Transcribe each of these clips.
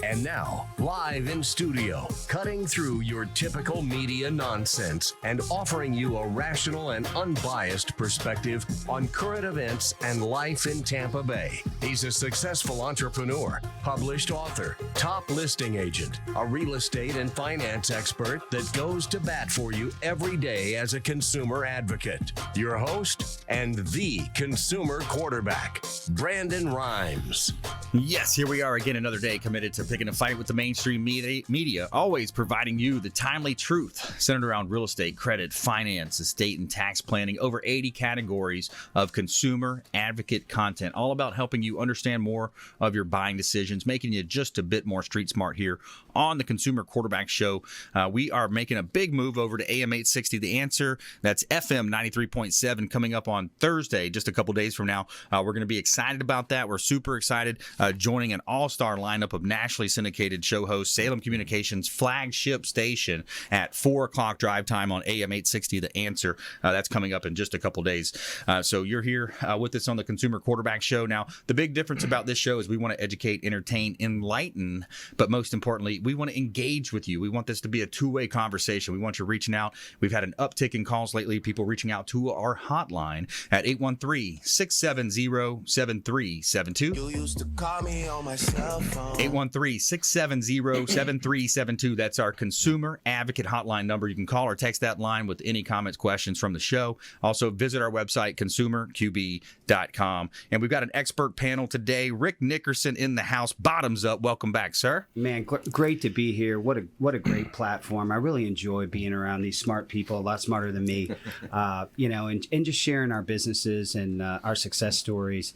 And now, live in studio, cutting through your typical media nonsense and offering you a rational and unbiased perspective on current events and life in Tampa Bay. He's a successful entrepreneur, published author, top listing agent, a real estate and finance expert that goes to bat for you every day as a consumer advocate. Your host and the consumer quarterback, Brandon Rhymes. Yes, here we are again, another day committed to picking a fight with the mainstream media, always providing you the timely truth centered around real estate, credit, finance, estate, and tax planning. Over 80 categories of consumer advocate content, all about helping you understand more of your buying decisions, making you just a bit more street smart here on the Consumer Quarterback Show. We are making a big move over to AM 860 The Answer. That's FM 93.7 coming up on Thursday, just a couple days from now. We're going to be excited about that. We're super excited. Joining an all-star lineup of nationally syndicated show hosts, Salem Communications flagship station at 4 o'clock drive time on AM 860 The Answer. That's coming up in just a couple days. So you're here with us on the Consumer Quarterback Show. Now, the big difference about this show is we want to educate, entertain, enlighten, but most importantly, we want to engage with you. We want this to be a two-way conversation. We want you reaching out. We've had an uptick in calls lately, people reaching out to our hotline at 813-670-7372. You used to call me on my cell phone. 813-670-7372. That's our consumer advocate hotline number. You can call or text that line with any comments, questions from the show. Also, visit our website, consumerqb.com. And we've got an expert panel today. Rick Nickerson in the house. Bottomzupp. Welcome back, sir. Man, great to be here. What a great platform. I really enjoy being around these smart people, a lot smarter than me, and just sharing our businesses and our success stories.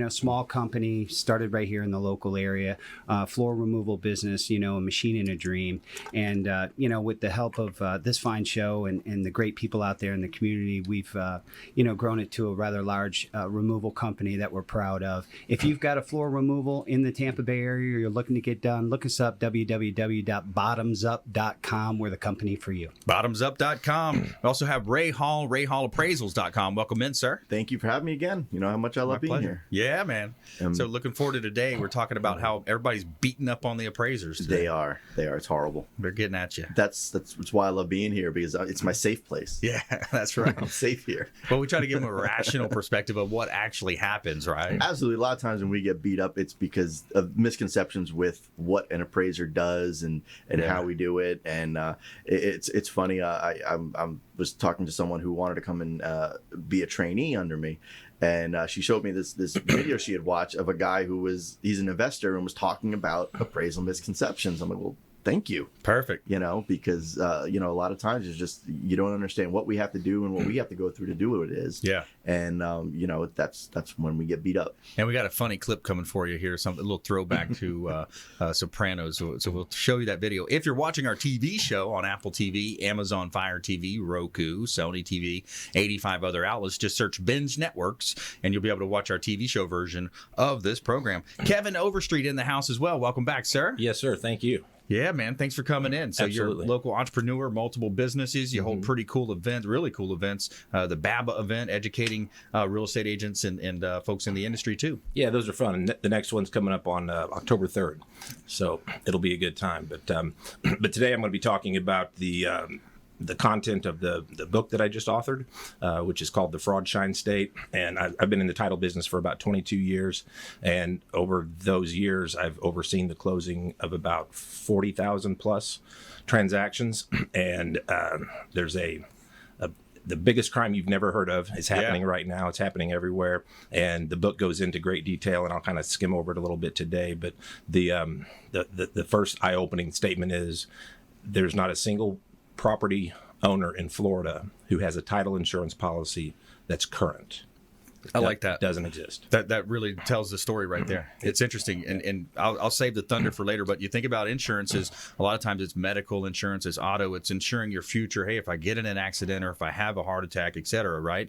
Small company, started right here in the local area, floor removal business, a machine and a dream. And, with the help of this fine show and the great people out there in the community, we've, grown it to a rather large removal company that we're proud of. If you've got a floor removal in the Tampa Bay area or you're looking to get done, look us up, www.bottomzupp.com. We're the company for you. Bottomzupp.com. We also have Ray Hall, appraisals.com. Welcome in, sir. Thank you for having me again. You know how much I love being here. Yeah, man. So looking forward to today. We're talking about how everybody's beating up on the appraisers today. They are. It's horrible. They're getting at you. That's why I love being here, because it's my safe place. Yeah, that's right. I'm safe here. But we try to give them a rational perspective of what actually happens, right? Absolutely. A lot of times when we get beat up, it's because of misconceptions with what an appraiser does and how we do it. And it's funny. I was talking to someone who wanted to come and be a trainee under me. And she showed me this video she had watched of a guy he's an investor and was talking about appraisal misconceptions. I'm like, well, thank you. Perfect. Because, a lot of times it's just, you don't understand what we have to do and what we have to go through to do what it is. Yeah. And, that's when we get beat up. And we got a funny clip coming for you here, a little throwback to Sopranos. So we'll show you that video. If you're watching our TV show on Apple TV, Amazon Fire TV, Roku, Sony TV, 85 other outlets, just search Binge Networks and you'll be able to watch our TV show version of this program. Kevin Overstreet in the house as well. Welcome back, sir. Yes, sir. Thank you. Yeah, man. Thanks for coming in. So Absolutely. You're a local entrepreneur, multiple businesses. You hold pretty cool events, really cool events. The BABA event, educating real estate agents and folks in the industry too. Yeah, those are fun. And the next one's coming up on October 3rd. So it'll be a good time. But today I'm going to be talking about the content of the book that I just authored, which is called The Fraudshine State. And I've been in the title business for about 22 years. And over those years, I've overseen the closing of about 40,000 plus transactions. And there's the biggest crime you've never heard of is happening right now. It's happening everywhere. And the book goes into great detail, and I'll kind of skim over it a little bit today. But the first eye-opening statement is there's not a single property owner in Florida who has a title insurance policy that's current. I like that. Doesn't exist. That really tells the story right there. It's interesting, and I'll save the thunder for later, but you think about insurances, a lot of times it's medical insurance, it's auto, it's insuring your future. Hey, if I get in an accident or if I have a heart attack, et cetera, right?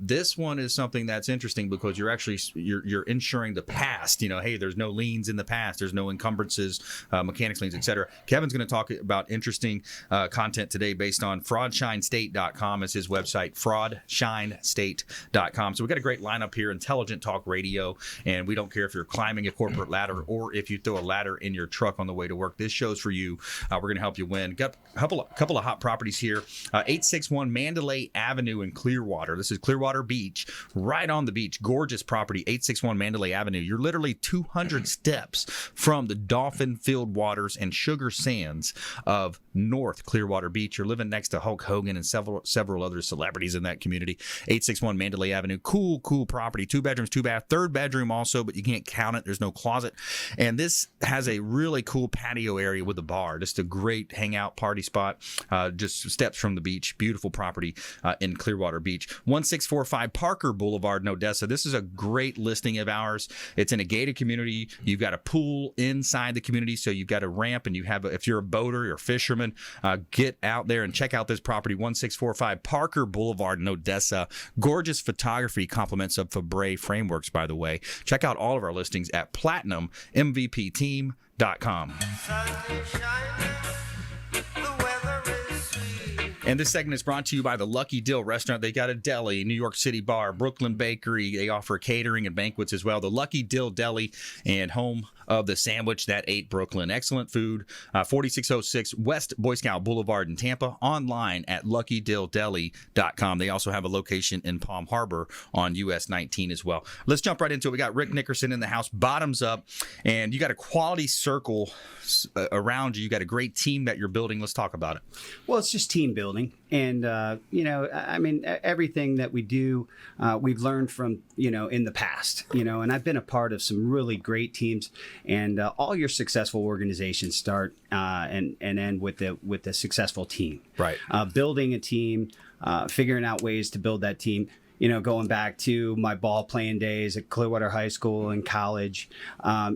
This one is something that's interesting because you're actually, you're insuring the past. Hey, there's no liens in the past. There's no encumbrances, mechanics liens, et cetera. Kevin's going to talk about interesting content today based on fraudshinestate.com is his website, fraudshinestate.com. So So we got a great lineup here, Intelligent Talk Radio, and we don't care if you're climbing a corporate ladder or if you throw a ladder in your truck on the way to work. This show's for you. We're going to help you win. Got a couple of hot properties here. 861 Mandalay Avenue in Clearwater. This is Clearwater Beach, right on the beach. Gorgeous property, 861 Mandalay Avenue. You're literally 200 steps from the dolphin-filled waters and sugar sands of North Clearwater Beach. You're living next to Hulk Hogan and several other celebrities in that community. 861 Mandalay Avenue. Cool property. 2 bedrooms, 2 bath. 3rd bedroom also, but you can't count it. There's no closet. And this has a really cool patio area with a bar. Just a great hangout party spot. Just steps from the beach. Beautiful property in Clearwater Beach. 1645 Parker Boulevard in Odessa. This is a great listing of ours. It's in a gated community. You've got a pool inside the community, so you've got a ramp, and you have, if you're a boater or fisherman, get out there and check out this property. 1645 Parker Boulevard in Odessa. Gorgeous photography, compliments of Fabre Frameworks, by the way. Check out all of our listings at platinummvpteam.com. And this segment is brought to you by the Lucky Dill Restaurant. They got a deli, New York City bar, Brooklyn Bakery. They offer catering and banquets as well. The Lucky Dill Deli, and home of the sandwich that ate Brooklyn. Excellent food. 4606 West Boy Scout Boulevard in Tampa. Online at luckydilldeli.com. They also have a location in Palm Harbor on US 19 as well. Let's jump right into it. We got Rick Nickerson in the house, Bottomzupp, and you got a quality circle around you. You got a great team that you're building. Let's talk about it. Well, it's just team building. And, I mean, everything that we do, we've learned from, in the past, and I've been a part of some really great teams, and all your successful organizations start and end with the successful team. Right. Building a team, figuring out ways to build that team. Going back to my ball playing days at Clearwater High School and college,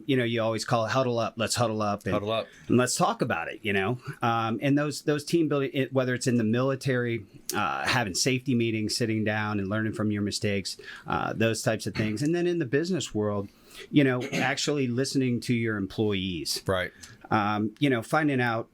you always call it huddle up. Let's huddle up. And let's talk about it, and those team building, whether it's in the military, having safety meetings, sitting down and learning from your mistakes, those types of things. And then in the business world, actually listening to your employees. Right. Finding out,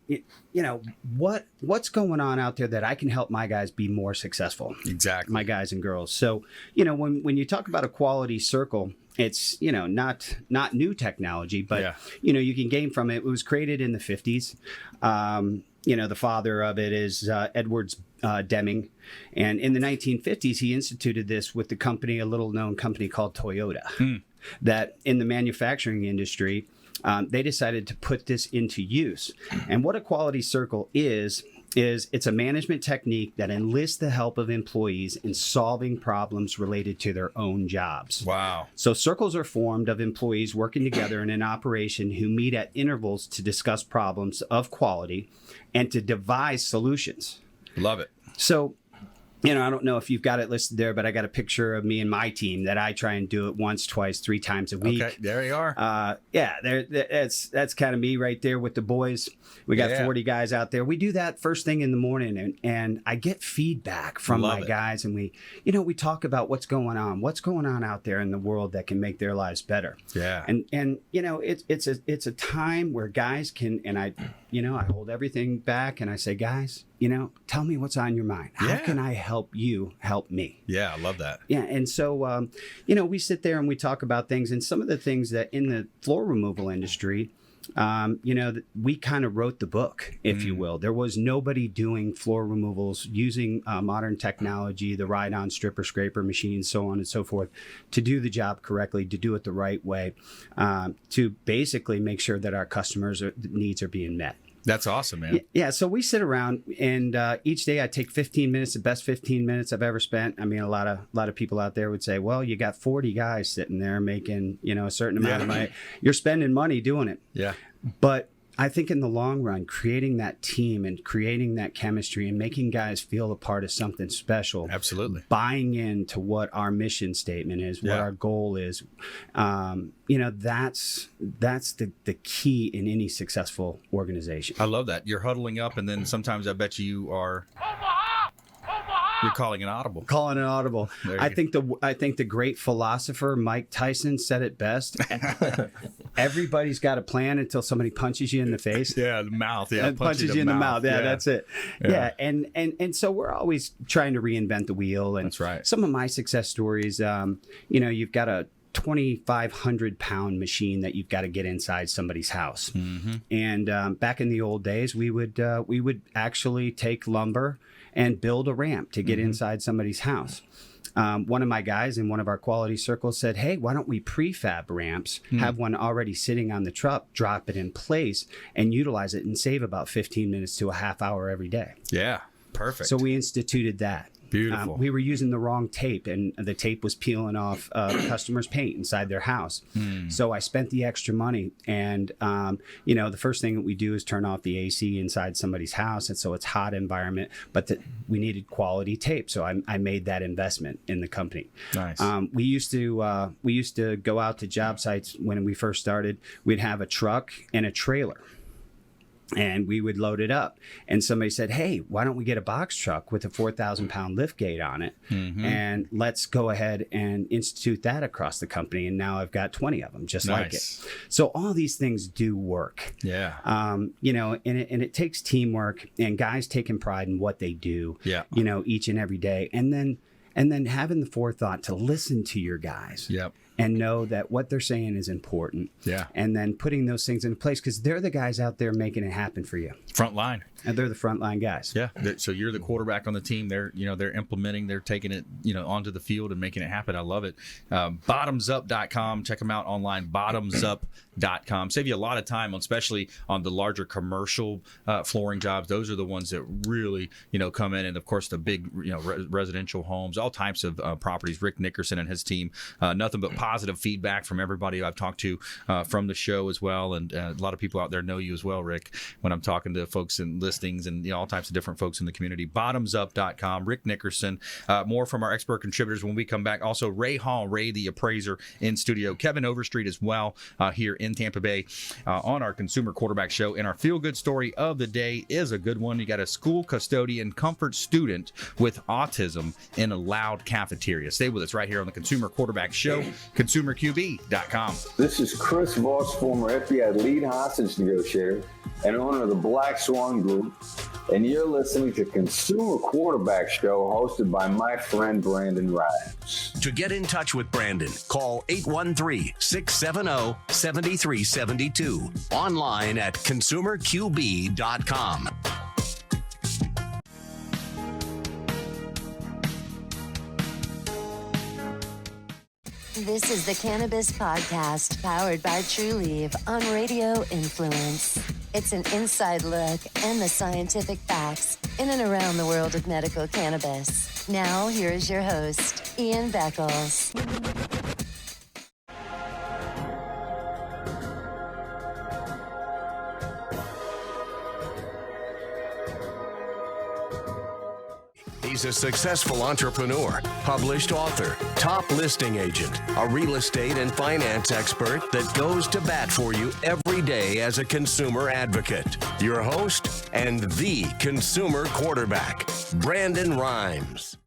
what's going on out there that I can help my guys be more successful. Exactly. My guys and girls. So, when you talk about a quality circle, it's, not new technology, but, you can gain from it. It was created in the 50s. The father of it is Edwards Deming. And in the 1950s, he instituted this with a little known company called Toyota, that in the manufacturing industry, they decided to put this into use. And what a quality circle is it's a management technique that enlists the help of employees in solving problems related to their own jobs. Wow. So circles are formed of employees working together in an operation who meet at intervals to discuss problems of quality and to devise solutions. Love it. So, I don't know if you've got it listed there, but I got a picture of me and my team that I try and do it once, twice, 3 times a week. Okay, there you are. That's kind of me right there with the boys. We got 40 guys out there. We do that first thing in the morning, and I get feedback from my guys, and we talk about what's going on out there in the world that can make their lives better. Yeah. And it's a time where guys can, and I hold everything back and I say, guys, tell me what's on your mind. How can I help you help me? Yeah, I love that. Yeah, and so, we sit there and we talk about things, and some of the things that in the floor removal industry, we kind of wrote the book, if you will. There was nobody doing floor removals using modern technology, the ride-on stripper scraper machines, so on and so forth, to do the job correctly, to do it the right way, to basically make sure that our customers' needs are being met. That's awesome, man. Yeah, so we sit around, and each day I take 15 minutes, the best 15 minutes I've ever spent. I mean, a lot of people out there would say, well, you got 40 guys sitting there making, a certain amount of money. You're spending money doing it. Yeah. But I think in the long run, creating that team and creating that chemistry and making guys feel a part of something special. Absolutely. Buying into what our mission statement is, what our goal is. That's the key in any successful organization. I love that. You're huddling up, and then sometimes I bet you are... Omaha! You're calling an audible. Calling an audible. There you I go. think the great philosopher Mike Tyson said it best. Everybody's got a plan until somebody punches you in the face. Yeah, the mouth. Yeah, And punches you in the mouth. Yeah, that's it. Yeah. Yeah. And so we're always trying to reinvent the wheel. And That's right. Some of my success stories, you've got a 2,500 pound machine that you've got to get inside somebody's house. Mm-hmm. And back in the old days, we would actually take lumber and build a ramp to get inside somebody's house. One of my guys in one of our quality circles said, hey, why don't we prefab ramps, have one already sitting on the truck, drop it in place, and utilize it and save about 15 minutes to a half hour every day. Yeah, perfect. So we instituted that. Beautiful. We were using the wrong tape, and the tape was peeling off customers' paint inside their house. So I spent the extra money, and the first thing that we do is turn off the AC inside somebody's house, and so it's hot environment. But we needed quality tape, so I made that investment in the company. Nice. We used to go out to job sites when we first started. We'd have a truck and a trailer, and we would load it up. And somebody said, hey, why don't we get a box truck with a 4,000 pound lift gate on it? And let's go ahead and institute that across the company. And now I've got 20 of them just like it. So all these things do work. Yeah. And it takes teamwork and guys taking pride in what they do, Yeah. Each and every day. And then having the forethought to listen to your guys. Yep. And know that what they're saying is important. Yeah. And then putting those things into place because they're the guys out there making it happen for you. Front line. And they're the frontline guys. Yeah. So you're the quarterback on the team. They're implementing, they're taking it, onto the field and making it happen. I love it. Bottomzupp.com. Check them out online. Bottomzupp.com. Save you a lot of time, especially on the larger commercial flooring jobs. Those are the ones that really, come in. And of course, the big, residential homes, all types of properties. Rick Nickerson and his team, nothing but positive feedback from everybody I've talked to from the show as well. And a lot of people out there know you as well, Rick, when I'm talking to folks in listings and all types of different folks in the community. Bottomzupp.com. Rick Nickerson. More from our expert contributors when we come back. Also, Ray Hall, Ray the appraiser in studio. Kevin Overstreet as well here in Tampa Bay on our Consumer Quarterback Show. And our feel-good story of the day is a good one. You got a school custodian comfort student with autism in a loud cafeteria. Stay with us right here on the Consumer Quarterback Show. ConsumerQB.com. This is Chris Voss, former FBI lead hostage negotiator and owner of the Black Swan Group, and you're listening to Consumer Quarterback Show hosted by my friend Brandon Rhymes. To get in touch with Brandon, call 813-670-7372. Online at ConsumerQB.com. This is the Cannabis Podcast, powered by Trulieve on Radio Influence. It's an inside look and the scientific facts in and around the world of medical cannabis. Now, here is your host, Ian Beckles. He's a successful entrepreneur, published author, top listing agent, a real estate and finance expert that goes to bat for you every day as a consumer advocate. Your host and the consumer quarterback, Brandon Rhymes.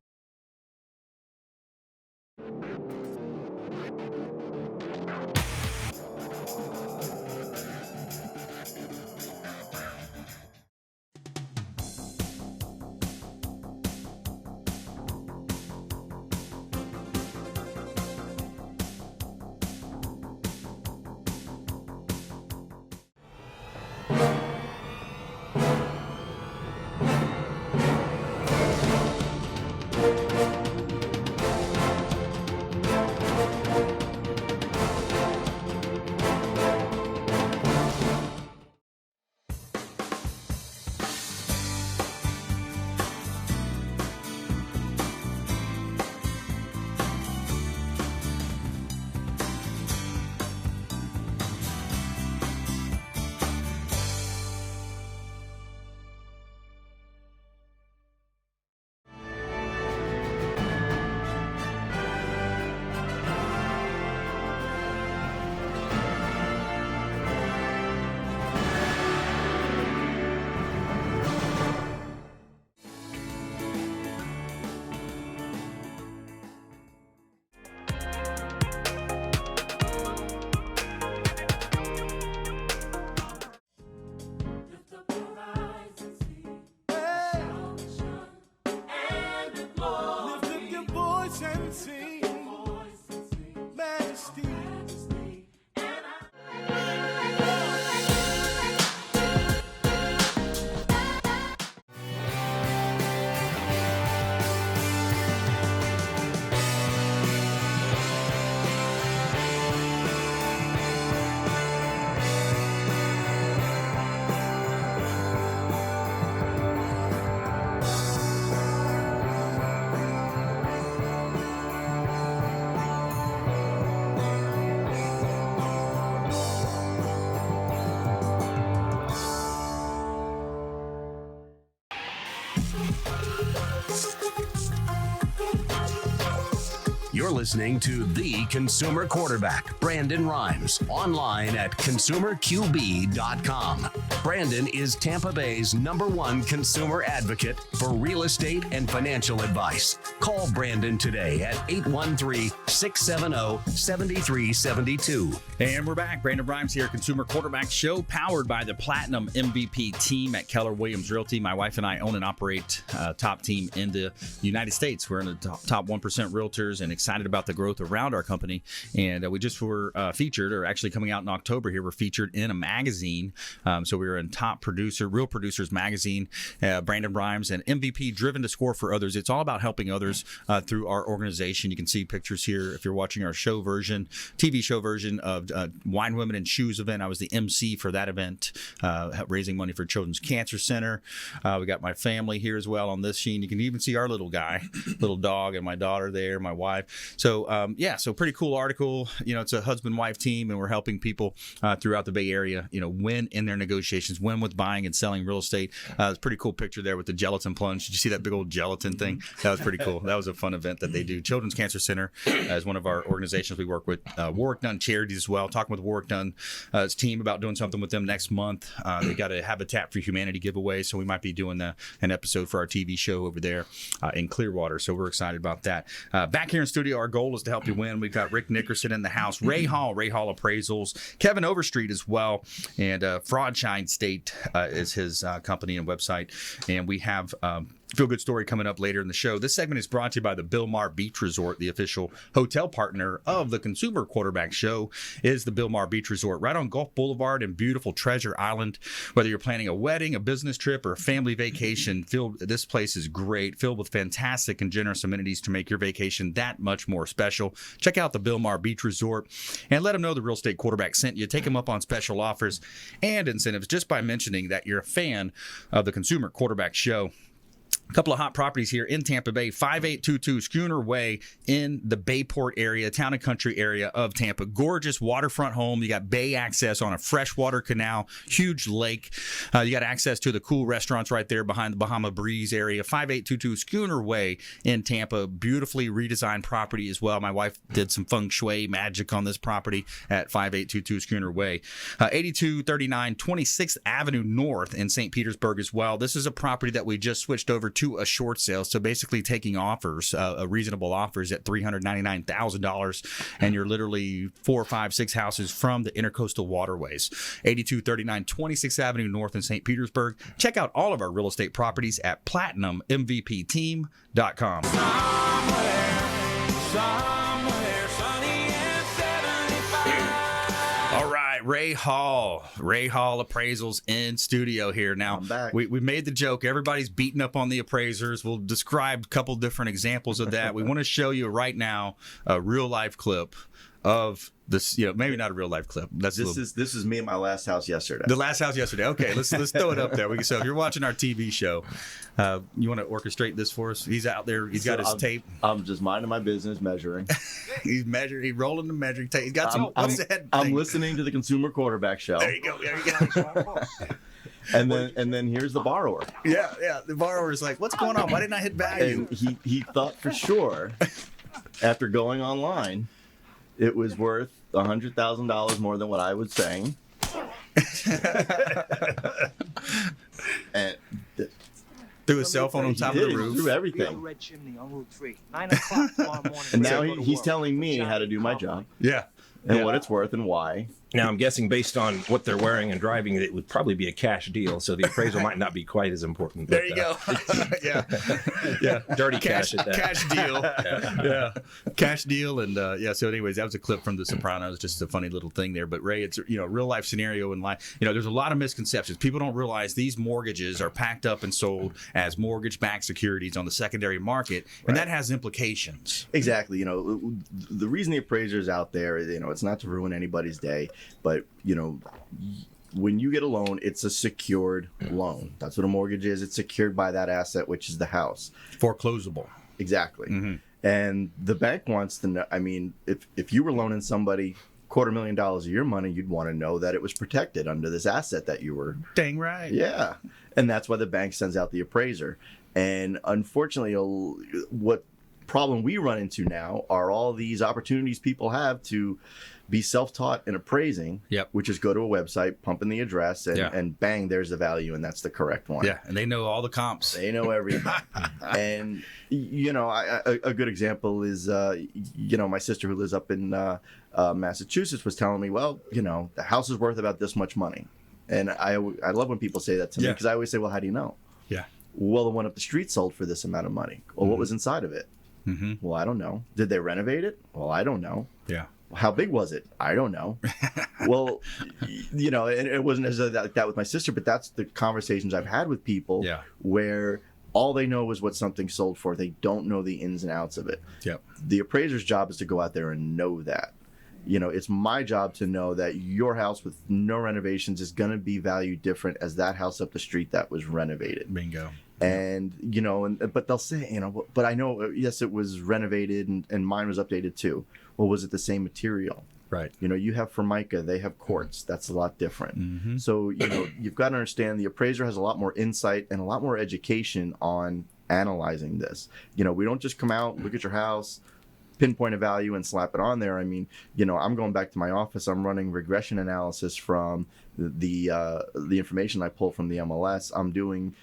You're listening to The Consumer Quarterback, Brandon Rhymes, online at consumerqb.com. Brandon is Tampa Bay's #1 consumer advocate for real estate and financial advice. Call Brandon today at 813-670-7372. And we're back. Brandon Rhymes here, Consumer Quarterback Show, powered by the Platinum MVP team at Keller Williams Realty. My wife and I own and operate a top team in the United States. We're in the top 1% realtors and excited about the growth around our company. And we just were featured, or actually coming out in October here, we're featured in a magazine. So we were in Top Producer, Real Producers Magazine, Brandon Rhymes, and MVP, Driven to Score for Others. It's all about helping others through our organization. You can see pictures here if you're watching our show version, TV show version of Wine, Women, and Shoes event. I was the MC for that event, raising money for Children's Cancer Center. We got my family here as well on this scene. You can even see our little guy, little dog, and my daughter there, my wife. So, so pretty cool article. It's a husband-wife team, and we're helping people throughout the Bay Area, win in their negotiations, win with buying and selling real estate. It's a pretty cool picture there with the gelatin plunge. Did you see that big old gelatin thing? That was pretty cool. That was a fun event that they do. Children's Cancer Center is one of our organizations we work with. Warwick Dunn Charities as well. Talking with Warwick Dunn's team about doing something with them next month. They got a Habitat for Humanity giveaway, so we might be doing an episode for our TV show over there in Clearwater. So we're excited about that. Back here in studio, our goal is to help you win. We've got Rick Nickerson in the house, Ray Hall Appraisals, Kevin Overstreet as well, and Fraudshine State is his company and website. And we have Feel Good Story coming up later in the show. This segment is brought to you by the Bilmar Beach Resort, the official hotel partner of the Consumer Quarterback Show. Is the Bilmar Beach Resort right on Gulf Boulevard in beautiful Treasure Island. Whether you're planning a wedding, a business trip, or a family vacation, this place is great, filled with fantastic and generous amenities to make your vacation that much more special. Check out the Bilmar Beach Resort and let them know the Real Estate Quarterback sent you. Take them up on special offers and incentives just by mentioning that you're a fan of the Consumer Quarterback Show. A couple of hot properties here in Tampa Bay, 5822 Schooner Way in the Bayport area, town and country area of Tampa. Gorgeous waterfront home. You got bay access on a freshwater canal, huge lake. You got access to the cool restaurants right there behind the Bahama Breeze area. 5822 Schooner Way in Tampa. Beautifully redesigned property as well. My wife did some feng shui magic on this property at 5822 Schooner Way. 8239 26th Avenue North in St. Petersburg as well. This is a property that we just switched over to a short sale, so basically taking offers, reasonable offers at $399,000, and you're literally 4, 5, 6 houses from the intercoastal waterways. 8239 26th Avenue North in St. Petersburg. Check out all of our real estate properties at PlatinumMVPTeam.com. Somewhere sunny and 75. All right, Ray Hall Appraisals in studio here. Now, I'm back. We made the joke. Everybody's beating up on the appraisers. We'll describe a couple different examples of that. We want to show you right now a real life clip of this, maybe not a real life clip. This is me at my last house yesterday. The last house yesterday. Okay, let's throw it up there. So if you're watching our TV show, you want to orchestrate this for us? He's out there. He's got his tape. I'm just minding my business, measuring. He's measuring. He's rolling the measuring tape. He's got some. What's the head I'm thing? listening to the Consumer Quarterback Show. There you go. And then here's the borrower. Yeah. The borrower is like, "What's going on? Why didn't I hit value?" And he thought for sure, after going online, it was worth $100,000 more than what I was saying. And threw his cell phone on top of the roof. Threw everything. Red chimney on Route 3. 9 o'clock tomorrow morning. And now he's telling me how to do my job. Yeah. and what it's worth and why. Now, I'm guessing based on what they're wearing and driving, it would probably be a cash deal, so the appraisal might not be quite as important. There you go. Yeah. Dirty cash at that. Cash deal. Yeah. Cash deal. And so anyways, that was a clip from The Sopranos, just a funny little thing there. But Ray, it's, a real life scenario in life. There's a lot of misconceptions. People don't realize these mortgages are packed up and sold as mortgage-backed securities on the secondary market, and that has implications. Exactly. The reason the appraiser's out there, it's not to ruin anybody's day, but when you get a loan, it's a secured loan. That's what a mortgage is. It's secured by that asset, which is the house. Foreclosable. Exactly. Mm-hmm. And the bank wants to know, if you were loaning somebody $250,000 of your money, you'd want to know that it was protected under this asset that you were. Dang right. Yeah. And that's why the bank sends out the appraiser. And unfortunately, what problem we run into now are all these opportunities people have to be self-taught in appraising, which is go to a website, pump in the address, and bang, there's the value, and that's the correct one. Yeah, and they know all the comps. They know everything. And, a good example is, my sister who lives up in Massachusetts was telling me, well, the house is worth about this much money. And I love when people say that to me, because I always say, well, how do you know? Yeah. Well, the one up the street sold for this amount of money. Well, what was inside of it? Mm-hmm. Well, I don't know. Did they renovate it? Well, I don't know. Yeah. How big was it? I don't know. Well, and it wasn't as like that with my sister, but that's the conversations I've had with people where all they know is what something sold for. They don't know the ins and outs of it. Yep. The appraiser's job is to go out there and know that. It's my job to know that your house with no renovations is going to be valued different as that house up the street that was renovated. Bingo. And, but they'll say, but I know, yes, it was renovated and mine was updated too. Well, was it the same material? Right. You have Formica, they have quartz. That's a lot different. Mm-hmm. So, you've got to understand the appraiser has a lot more insight and a lot more education on analyzing this. We don't just come out, look at your house, pinpoint a value and slap it on there. I'm going back to my office. I'm running regression analysis from the information I pull from the MLS. I'm doing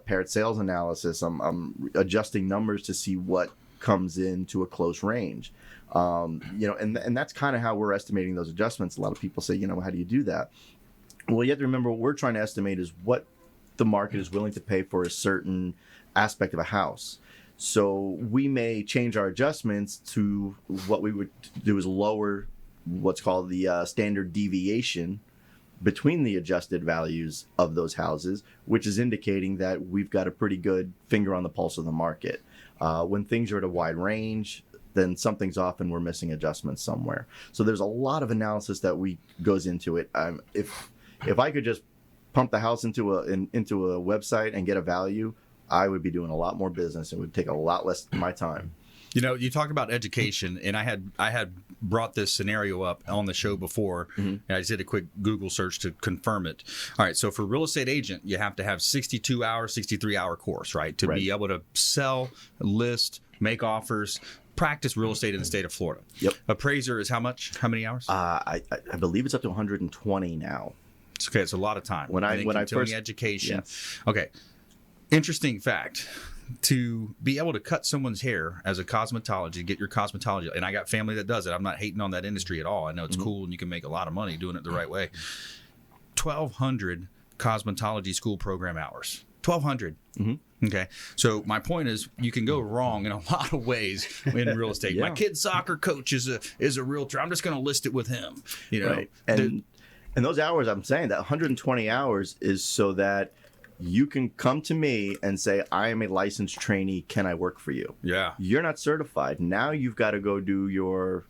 paired sales analysis. I'm adjusting numbers to see what comes into a close range. And that's kind of how we're estimating those adjustments. A lot of people say, how do you do that? Well, you have to remember what we're trying to estimate is what the market is willing to pay for a certain aspect of a house. So we may change our adjustments to what we would do is lower what's called the standard deviation between the adjusted values of those houses, which is indicating that we've got a pretty good finger on the pulse of the market. When things are at a wide range, then something's off and we're missing adjustments somewhere. So there's a lot of analysis that goes into it. If I could just pump the house into a website and get a value, I would be doing a lot more business. It would take a lot less of my time. You talked about education, and I had brought this scenario up on the show before, and I just did a quick Google search to confirm it. All right, so for real estate agent, you have to have 62-hour, 63-hour course, right, to be able to sell, list, make offers, practice real estate in the state of Florida. Yep. Appraiser is how much? How many hours? I believe it's up to 120 now. Okay, it's a lot of time. When I first education. Yes. Okay. Interesting fact. To be able to cut someone's hair as a cosmetology, get your cosmetology, and I got family that does it. I'm not hating on that industry at all. I know it's cool and you can make a lot of money doing it the right way. 1,200 cosmetology school program hours. 1,200. Mm-hmm. Okay. So my point is you can go wrong in a lot of ways in real estate. My kid's soccer coach is a realtor. I'm just going to list it with him. Right. And those hours, I'm saying that 120 hours is so that you can come to me and say, I am a licensed trainee. Can I work for you? Yeah. You're not certified. Now you've got to go do your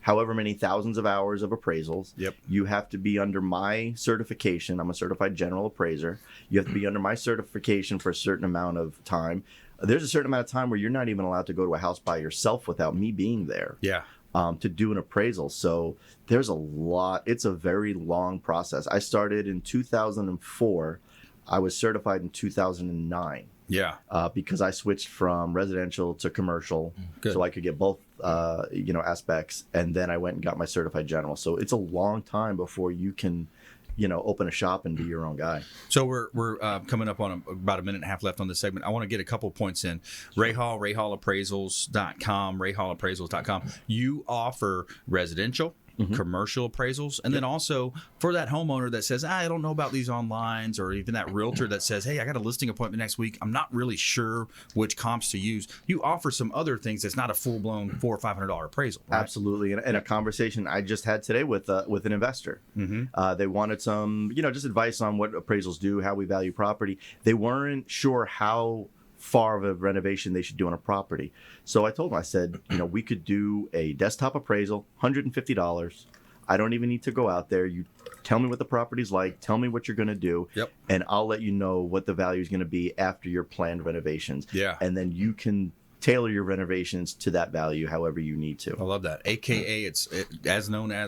however many thousands of hours of appraisals. Yep. You have to be under my certification. I'm a certified general appraiser. You have to be under my certification for a certain amount of time. There's a certain amount of time where you're not even allowed to go to a house by yourself without me being there. Yeah. To do an appraisal. So there's a lot. It's a very long process. I started in 2004. I was certified in 2009. Yeah. Because I switched from residential to commercial, so I could get both, aspects. And then I went and got my certified general. So it's a long time before you can, open a shop and be your own guy. So we're coming up on about a minute and a half left on this segment. I want to get a couple points in. Ray Hall appraisals.com, rayhallappraisals.com. You offer residential, commercial appraisals. And then also for that homeowner that says, I don't know about these onlines, or even that realtor that says, hey, I got a listing appointment next week. I'm not really sure which comps to use. You offer some other things that's not a full-blown $400 or $500 appraisal. Right? Absolutely. And a conversation I just had today with an investor. They wanted some, just advice on what appraisals do, how we value property. They weren't sure how far of a renovation they should do on a property. So I told them, I said, we could do a desktop appraisal, $150. I don't even need to go out there. You tell me what the property's like, tell me what you're going to do, and I'll let you know what the value is going to be after your planned renovations. Yeah. And then you can tailor your renovations to that value however you need to. I love that. AKA, it's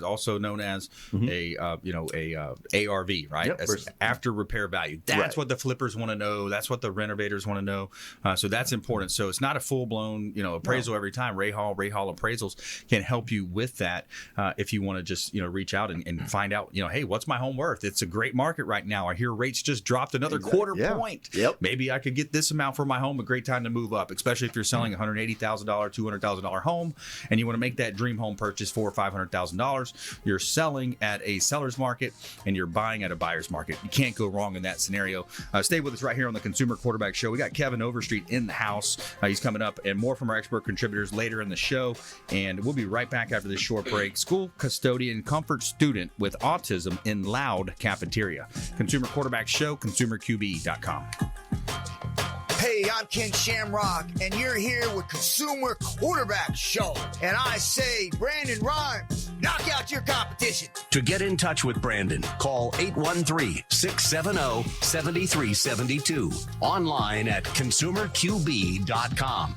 also known as a ARV, right? Yep. That's after repair value. That's what the flippers want to know. That's what the renovators want to know. So that's important. So it's not a full blown appraisal every time. Ray Hall Appraisals can help you with that if you want to just reach out and find out hey, what's my home worth? It's a great market right now. I hear rates just dropped another quarter point. Yep. Maybe I could get this amount for my home. A great time to move up, especially if you're selling $180,000, $200,000 home, and you want to make that dream home purchase $400,000 or $500,000. You're selling at a seller's market and you're buying at a buyer's market. You can't go wrong in that scenario. Stay with us right here on the Consumer Quarterback Show. We got Kevin Overstreet in the house. He's coming up, and more from our expert contributors later in the show. And we'll be right back after this short break. School custodian, comfort student with autism in loud cafeteria. Consumer Quarterback Show, consumerqb.com. Hey, I'm Ken Shamrock, and you're here with Consumer Quarterback Show. And I say, Brandon Rhymes, knock out your competition. To get in touch with Brandon, call 813-670-7372. Online at consumerqb.com.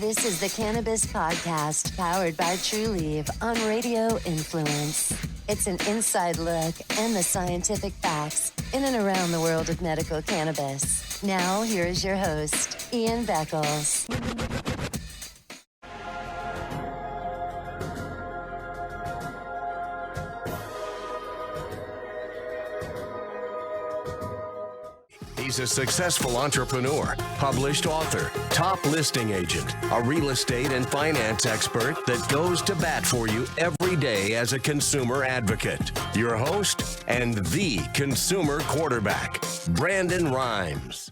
This is the Cannabis Podcast, powered by Trulieve on Radio Influence. It's an inside look and the scientific facts in and around the world of medical cannabis. Now, here is your host, Ian Beckles. He's a successful entrepreneur, published author, top listing agent, a real estate and finance expert that goes to bat for you every day as a consumer advocate. Your host and the consumer quarterback, Brandon Rhymes.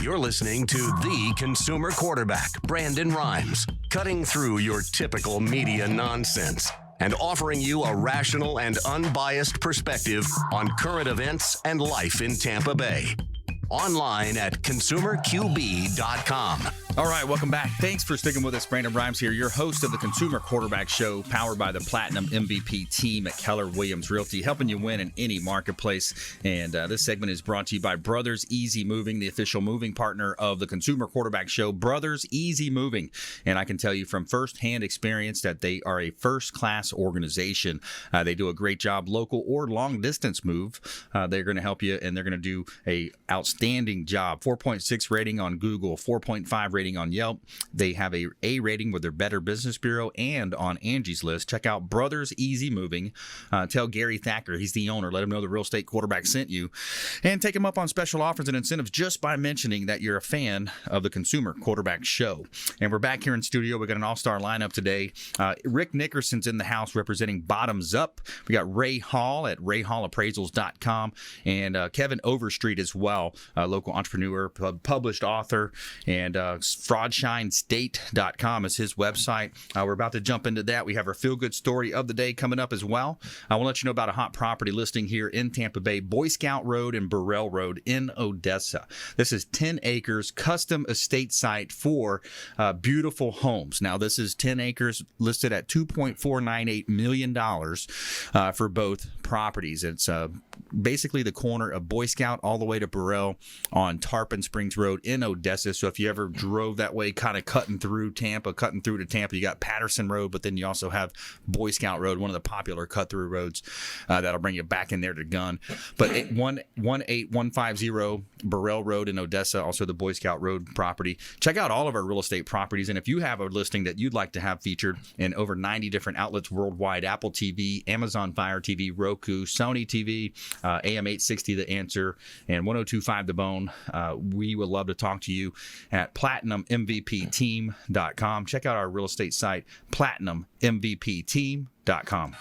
You're listening to the consumer quarterback, Brandon Rhymes, cutting through your typical media nonsense and offering you a rational and unbiased perspective on current events and life in Tampa Bay. Online at consumerqb.com. All right, welcome back. Thanks for sticking with us. Brandon Rhymes here, your host of the Consumer Quarterback Show, powered by the Platinum MVP team at Keller Williams Realty, helping you win in any marketplace. And this segment is brought to you by Brothers Easy Moving, the official moving partner of the Consumer Quarterback Show, Brothers Easy Moving. And I can tell you from firsthand experience that they are a first-class organization. They do a great job, local or long-distance move. They're going to help you, and they're going to do a outstanding job. 4.6 rating on Google, 4.5 rating on Yelp. They have a A rating with their Better Business Bureau and on Angie's List. Check out Brothers Easy Moving. Tell Gary Thacker, he's the owner, let him know the real estate quarterback sent you, and take him up on special offers and incentives just by mentioning that you're a fan of the Consumer Quarterback Show. And we're back here in studio. We got an all-star lineup today. Rick Nickerson's in the house representing Bottomzupp. We got Ray Hall at rayhallappraisals.com and Kevin Overstreet as well, a local entrepreneur, published author, and FraudShineState.com is his website. We're about to jump into that. We have our feel-good story of the day coming up as well. I will let you know about a hot property listing here in Tampa Bay, Boy Scout Road and Burrell Road in Odessa. This is 10 acres, custom estate site for beautiful homes. Now, this is 10 acres listed at $2.498 million for both properties. It's basically the corner of Boy Scout all the way to Burrell on Tarpon Springs Road in Odessa. So if you ever drove that way, kind of cutting through to Tampa, you got Patterson Road, but then you also have Boy Scout Road, one of the popular cut-through roads that'll bring you back in there to Gun. But 18150 Burrell Road in Odessa, also the Boy Scout Road property. Check out all of our real estate properties, and if you have a listing that you'd like to have featured in over 90 different outlets worldwide, Apple TV, Amazon Fire TV, Roku, Sony TV, AM 860 The Answer, and 1025 The Bone, we would love to talk to you at PlatinumMVPTeam.com. Check out our real estate site, PlatinumMVPTeam.com.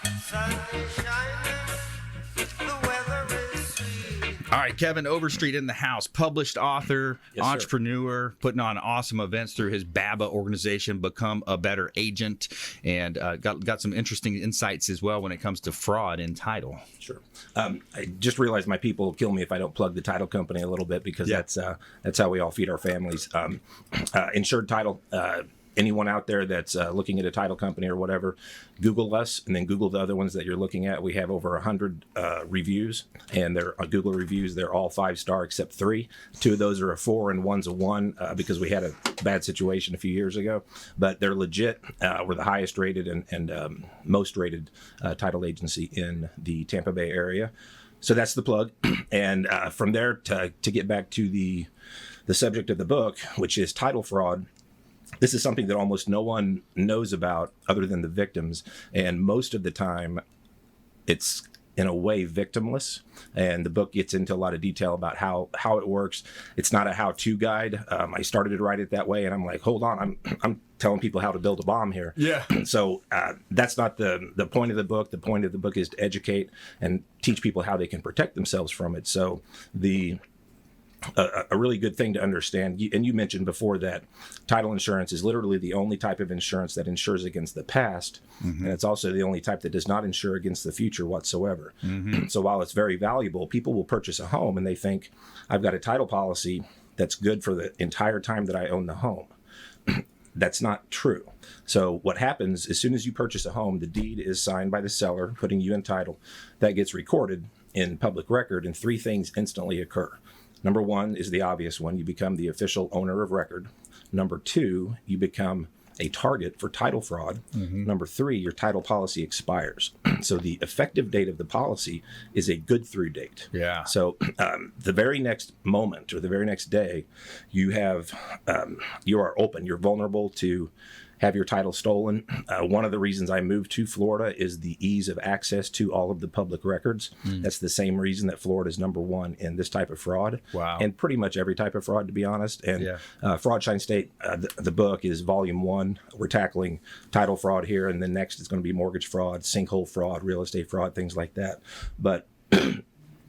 All right, Kevin Overstreet in the house, published author, entrepreneur, putting on awesome events through his BABA organization, Become a Better Agent, and got some interesting insights as well when it comes to fraud in title. Sure. I just realized my people will kill me if I don't plug the title company a little bit, because that's how we all feed our families. Insured Title. Anyone out there that's looking at a title company or whatever, Google us and then Google the other ones that you're looking at. We have over 100 reviews, and they're Google reviews. They're all 5-star except 3. 2 of those are a 4 and one's a 1 because we had a bad situation a few years ago. But they're legit. We're the highest rated and most rated title agency in the Tampa Bay area. So that's the plug. And from there, to get back to the subject of the book, which is title fraud. This is something that almost no one knows about other than the victims. And most of the time, it's in a way victimless. And the book gets into a lot of detail about how it works. It's not a how-to guide. I started to write it that way, and I'm like, hold on, I'm telling people how to build a bomb here. Yeah. So that's not the point of the book. The point of the book is to educate and teach people how they can protect themselves from it. So a really good thing to understand, and you mentioned before that title insurance is literally the only type of insurance that insures against the past, and it's also the only type that does not insure against the future whatsoever. So while it's very valuable, people will purchase a home and they think, I've got a title policy that's good for the entire time that I own the home. That's not true. So what happens, as soon as you purchase a home, the deed is signed by the seller, putting you in title. That gets recorded in public record, and 3 things instantly occur. Number 1 is the obvious one. You become the official owner of record. Number 2, you become a target for title fraud. Number 3, your title policy expires. So the effective date of the policy is a good through date. Yeah. So the very next moment or the very next day, you are open. You're vulnerable to have your title stolen. One of the reasons I moved to Florida is the ease of access to all of the public records. That's the same reason that Florida is number 1 in this type of fraud. Wow. And pretty much every type of fraud, to be honest. And Fraudshine State, the book is volume 1. We're tackling title fraud here, and then next is going to be mortgage fraud, sinkhole fraud, real estate fraud, things like that. But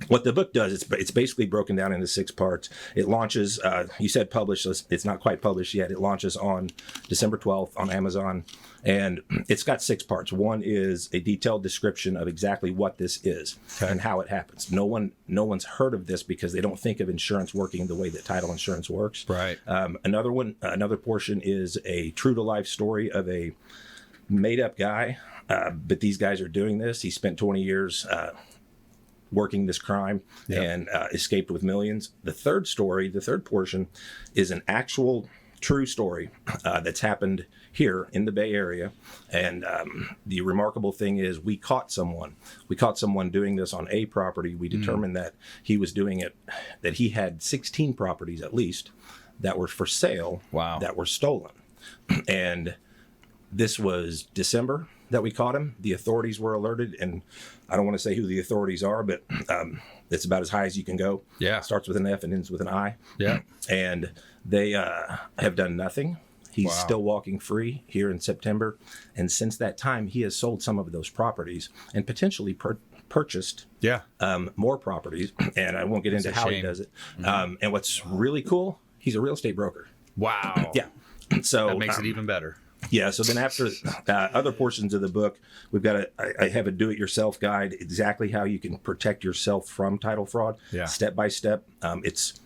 what the book does, it's basically broken down into 6 parts. It launches, you said published, so it's not quite published yet. It launches on December 12th on Amazon, and it's got 6 parts. One is a detailed description of exactly what this is and how it happens. No one's heard of this because they don't think of insurance working the way that title insurance works. Right. Another portion is a true to life story of a made up guy, but these guys are doing this. He spent 20 years working this crime and escaped with millions. The third portion is an actual true story that's happened here in the Bay Area. And the remarkable thing is we caught someone doing this on a property. We determined that he was doing it, that he had 16 properties at least that were for sale, that were stolen. And this was December that we caught him. The authorities were alerted, and I don't want to say who the authorities are, but it's about as high as you can go. Yeah. Starts with an F and ends with an I. Yeah. And they have done nothing. He's still walking free here in September. And since that time, he has sold some of those properties and potentially purchased more properties. And I won't get into how he does it. And what's really cool, he's a real estate broker. Wow. Yeah. So that makes it even better. Yeah. So then after other portions of the book, I have a do-it-yourself guide, exactly how you can protect yourself from title fraud, step by step. It's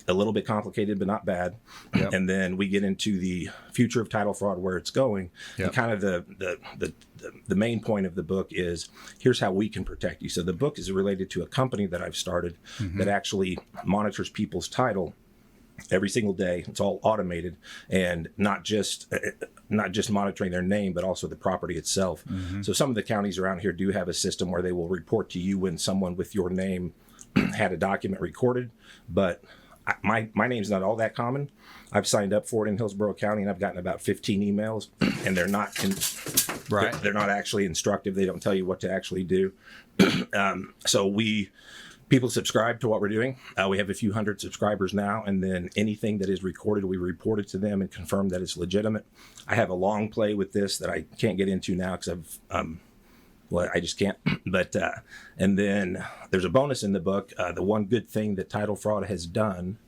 a little bit complicated, but not bad. Yep. And then we get into the future of title fraud, where it's going. Yep. And kind of the main point of the book is, here's how we can protect you. So the book is related to a company that I've started that actually monitors people's title every single day. It's all automated, and not just monitoring their name, but also the property itself. So some of the counties around here do have a system where they will report to you when someone with your name had a document recorded, but my name's not all that common. I've signed up for it in Hillsborough County, and I've gotten about 15 emails, and they're not they're not actually instructive. They don't tell you what to actually do. So people subscribe to what we're doing. We have a few hundred subscribers now, and then anything that is recorded, we report it to them and confirm that it's legitimate. I have a long play with this that I can't get into now because I just can't. But and then there's a bonus in the book. The one good thing that title fraud has done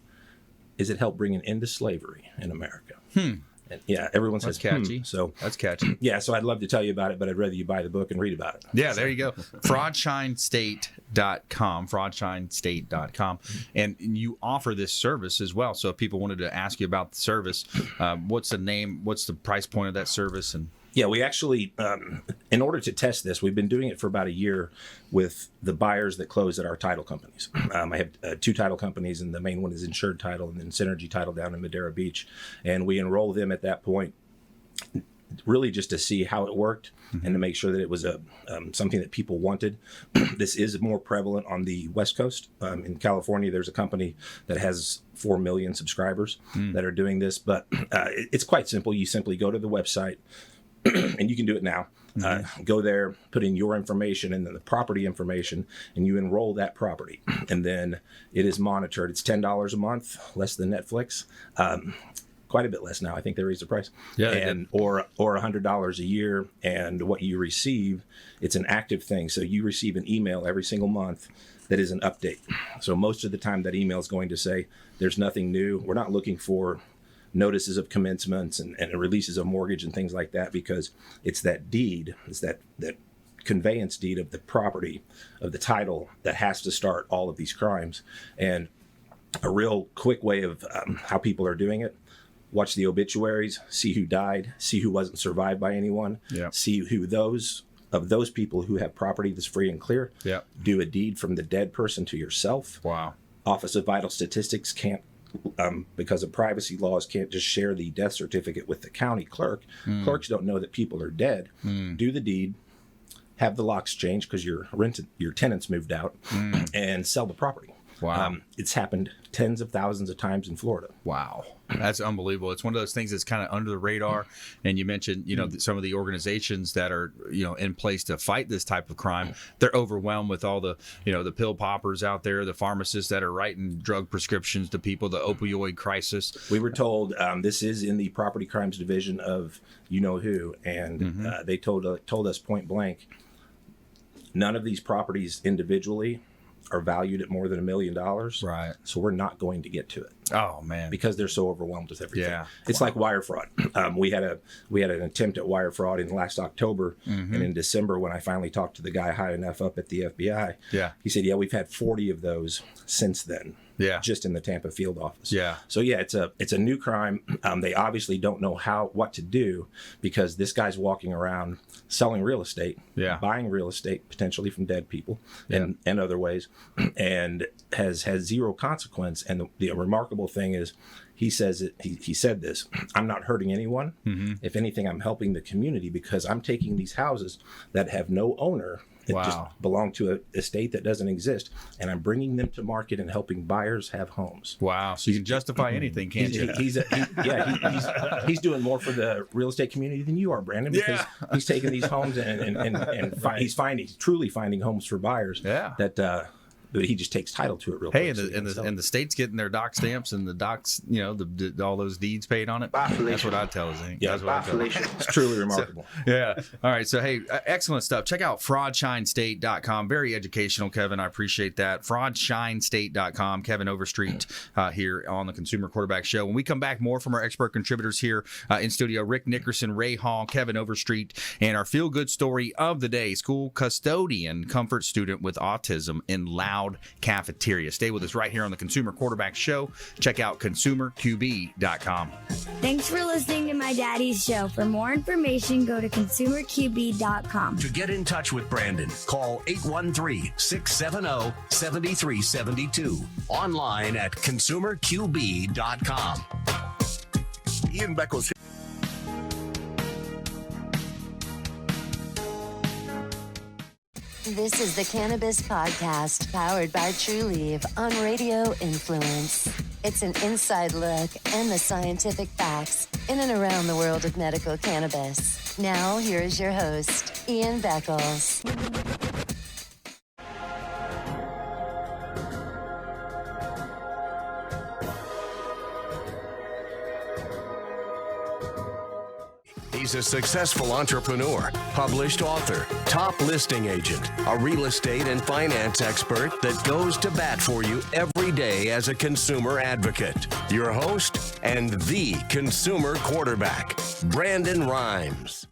is it helped bring an end to slavery in America. And yeah, everyone says catchy. So that's catchy. Yeah, so I'd love to tell you about it, but I'd rather you buy the book and read about it. Yeah, there you go. Fraudshinestate.com, fraudshinestate.com. And you offer this service as well. So if people wanted to ask you about the service, what's the name, what's the price point of that service? And yeah, we actually, in order to test this, we've been doing it for about a year with the buyers that close at our title companies. I have 2 title companies, and the main one is Insured Title and then Synergy Title down in Madera Beach. And we enroll them at that point really just to see how it worked and to make sure that it was something that people wanted. This is more prevalent on the West Coast. In California, there's a company that has 4 million subscribers that are doing this. But it's quite simple. You simply go to the website, and you can do it now. Go there, put in your information and then the property information, and you enroll that property. And then it is monitored. It's $10 a month, less than Netflix. Quite a bit less now. I think they raised the price. Yeah, or $100 a year. And what you receive, it's an active thing. So you receive an email every single month that is an update. So most of the time that email is going to say, there's nothing new. We're not looking for notices of commencements and releases of mortgage and things like that, because it's that deed, it's that conveyance deed of the property, of the title, that has to start all of these crimes. And a real quick way of how people are doing it: watch the obituaries, see who died, see who wasn't survived by anyone, see who those people who have property that's free and clear, do a deed from the dead person to yourself. Wow. Office of Vital Statistics can't, because of privacy laws, can't just share the death certificate with the county clerk. Clerks don't know that people are dead. Do the deed, have the locks changed because your tenants moved out, and sell the property. Wow. It's happened tens of thousands of times in Florida. Wow. That's unbelievable. It's one of those things that's kind of under the radar. And you mentioned, some of the organizations that are, in place to fight this type of crime. They're overwhelmed with all the, the pill poppers out there, the pharmacists that are writing drug prescriptions to people, the opioid crisis. We were told this is in the property crimes division of who, and they told us point blank, none of these properties individually are valued at more than $1 million. Right. So we're not going to get to it. Oh man. Because they're so overwhelmed with everything. Yeah. It's like wire fraud. We had an attempt at wire fraud in last October, and in December when I finally talked to the guy high enough up at the FBI, he said, "Yeah, we've had 40 of those since then." Yeah. Just in the Tampa field office. Yeah. So yeah, it's a new crime. They obviously don't know what to do because this guy's walking around selling real estate, buying real estate potentially from dead people and other ways, and has zero consequence. And the remarkable thing is, he says he said this: "I'm not hurting anyone. If anything, I'm helping the community because I'm taking these houses that have no owner." It just belong to an estate that doesn't exist, and I'm bringing them to market and helping buyers have homes. Wow! So you can justify anything, can't you? He's doing more for the real estate community than you are, Brandon, because he's taking these homes and he's truly finding homes for buyers. That he just takes title to it real quick. And the state's getting their doc stamps and the docs, all those deeds paid on it. That's what I tell us. It's truly remarkable. All right. So, hey, excellent stuff. Check out fraudshinestate.com. Very educational, Kevin. I appreciate that. Fraudshinestate.com. Kevin Overstreet here on the Consumer Quarterback Show. When we come back, more from our expert contributors here in studio, Rick Nickerson, Ray Hall, Kevin Overstreet, and our feel-good story of the day, school custodian, comfort student with autism in Loud Cafeteria. Stay with us right here on the Consumer Quarterback Show. Check out consumerqb.com. Thanks for listening to my daddy's show. For more information, go to consumerqb.com. To get in touch with Brandon, call 813-670-7372. Online at consumerqb.com. Ian Beckles. This is the Cannabis Podcast, powered by TrueLeave on Radio Influence. It's an inside look and the scientific facts in and around the world of medical cannabis. Now, here is your host, Ian Beckles. He's a successful entrepreneur, published author, top listing agent, a real estate and finance expert that goes to bat for you every day as a consumer advocate. Your host and the consumer quarterback, Brandon Rhymes.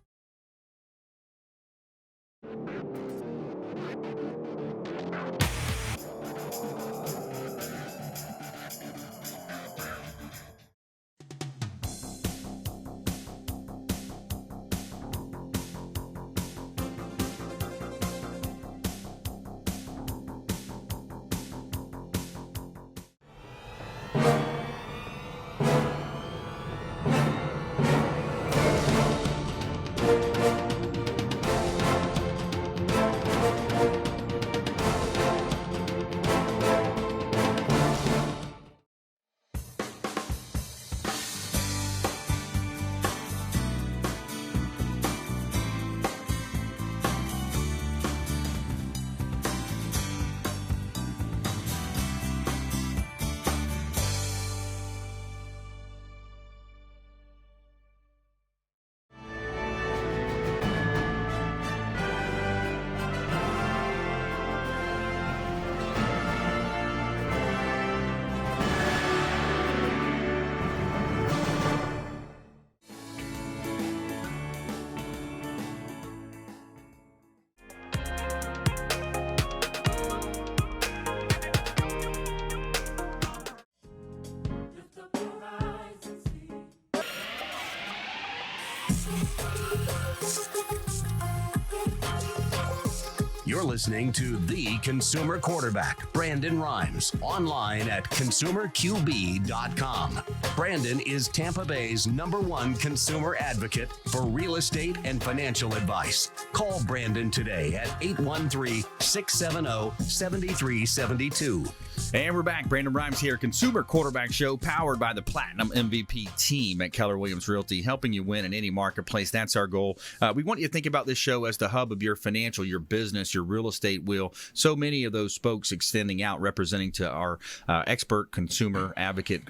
You're listening to the consumer quarterback, Brandon Rhymes, online at consumerqb.com. Brandon is Tampa Bay's #1 consumer advocate for real estate and financial advice. Call Brandon today at 813-670-7372. And we're back. Brandon Rhymes here, Consumer Quarterback Show, powered by the Platinum MVP team at Keller Williams Realty, helping you win in any marketplace. That's our goal. We want you to think about this show as the hub of your financial, your business, your your real estate wheel. So many of those spokes extending out, representing to our expert consumer advocate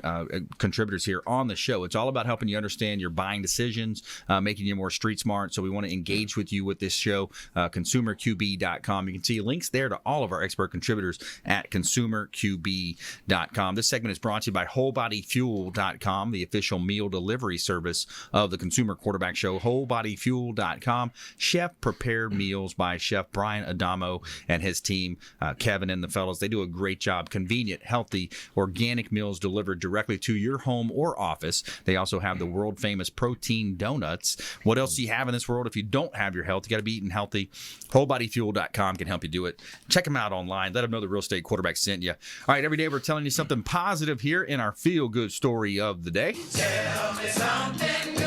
contributors here on the show. It's all about helping you understand your buying decisions, making you more street smart. So we want to engage with you with this show, consumerqb.com. You can see links there to all of our expert contributors at consumerqb.com. This segment is brought to you by wholebodyfuel.com, the official meal delivery service of the Consumer Quarterback Show. Wholebodyfuel.com. Chef prepared meals by Chef Brian Adamo and his team, Kevin and the fellows. They do a great job. Convenient, healthy, organic meals delivered directly to your home or office. They also have the world famous protein donuts. What else do you have in this world if you don't have your health? You got to be eating healthy. Wholebodyfuel.com can help you do it. Check them out online. Let them know the Real Estate Quarterback sent you. All right, every day we're telling you something positive here in our feel-good story of the day. Tell me something good.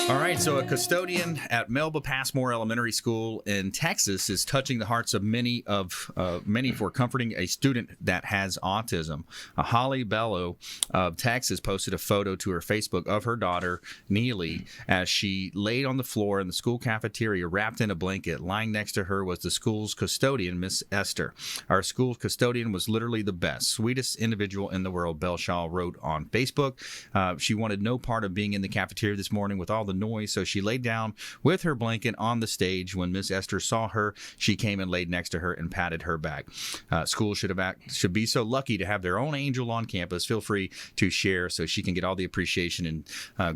All right, so a custodian at Melba Passmore Elementary School in Texas is touching the hearts of many for comforting a student that has autism. Holly Bello of Texas posted a photo to her Facebook of her daughter, Neely, as she laid on the floor in the school cafeteria wrapped in a blanket. Lying next to her was the school's custodian, Miss Esther. Our school custodian was literally the best, sweetest individual in the world, Belshaw wrote on Facebook. She wanted no part of being in the cafeteria this morning with all the noise, so she laid down with her blanket on the stage. When Miss Esther saw her, she came and laid next to her and patted her back. Schools should be so lucky to have their own angel on campus. Feel free to share so she can get all the appreciation and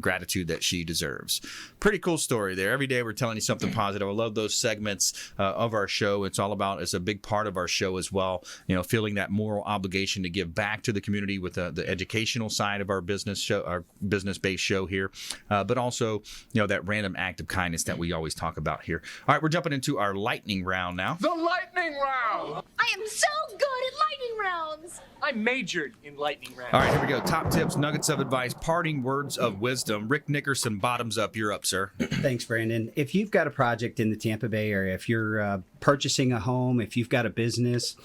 gratitude that she deserves. Pretty cool story there. Every day we're telling you something positive. I love those segments of our show. It's all about, it's a big part of our show as well, feeling that moral obligation to give back to the community with the educational side of our business show, our business-based show here, but also that random act of kindness that we always talk about here. All right, we're jumping into our lightning round now. The lightning round! I am so good at lightning rounds! I majored in lightning rounds. All right, here we go. Top tips, nuggets of advice, parting words of wisdom. Rick Nickerson, Bottomzupp, you're up, sir. Thanks, Brandon. If you've got a project in the Tampa Bay area, if you're purchasing a home, if you've got a business,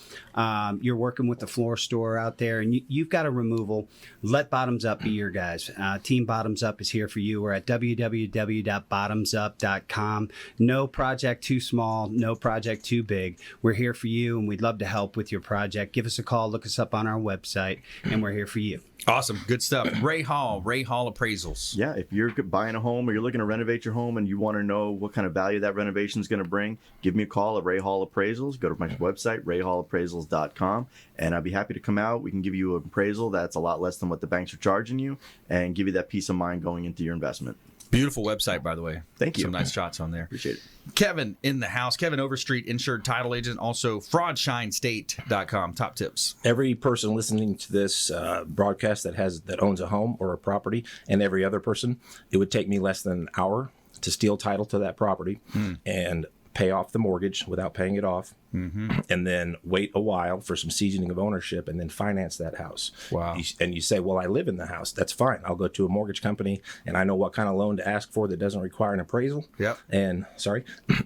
you're working with the floor store out there, and you've got a removal, let Bottomzupp be your guys. Team Bottomzupp is here for you. We're at www.bottomzupp.com. No project too small, no project too big. We're here for you, and we'd love to help with your project. Give us a call, look us up on our website, and we're here for you. Awesome. Good stuff. Ray Hall Appraisals. Yeah, if you're buying a home or you're looking to renovate your home and you want to know what kind of value that renovation is going to bring, give me a call at Ray Hall Appraisals. Go to my website, rayhallappraisals.com, and I'd be happy to come out. We can give you an appraisal that's a lot less than what the banks are charging you and give you that peace of mind going into your investment. Beautiful website, by the way. Thank you. Some nice shots on there. Appreciate it. Kevin in the house. Kevin Overstreet, insured title agent. Also, FraudShineState.com. Top tips. Every person listening to this broadcast that owns a home or a property, and every other person, it would take me less than an hour to steal title to that property and pay off the mortgage without paying it off, and then wait a while for some seasoning of ownership and then finance that house. Wow. And you say, well, I live in the house. That's fine. I'll go to a mortgage company and I know what kind of loan to ask for that doesn't require an appraisal. Yep. And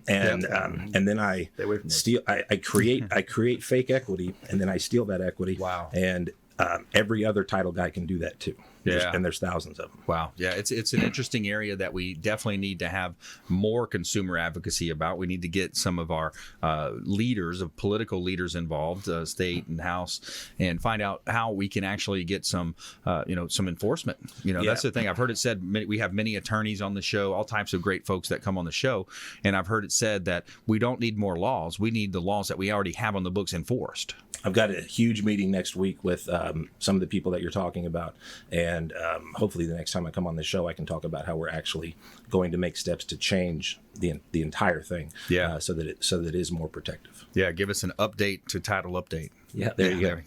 then I steal, I create fake equity, and then I steal that equity. Wow. And every other title guy can do that too. And there's thousands of them. Wow. Yeah, it's an interesting area that we definitely need to have more consumer advocacy about. We need to get some of our political leaders involved, state and house, and find out how we can actually get some enforcement. That's the thing. I've heard it said, we have many attorneys on the show, all types of great folks that come on the show, and I've heard it said that we don't need more laws. We need the laws that we already have on the books enforced. I've got a huge meeting next week with some of the people that you're talking about, and hopefully the next time I come on the show, I can talk about how we're actually going to make steps to change the entire thing, so that it is more protective. Yeah, give us an update to title update. Yeah, there you go.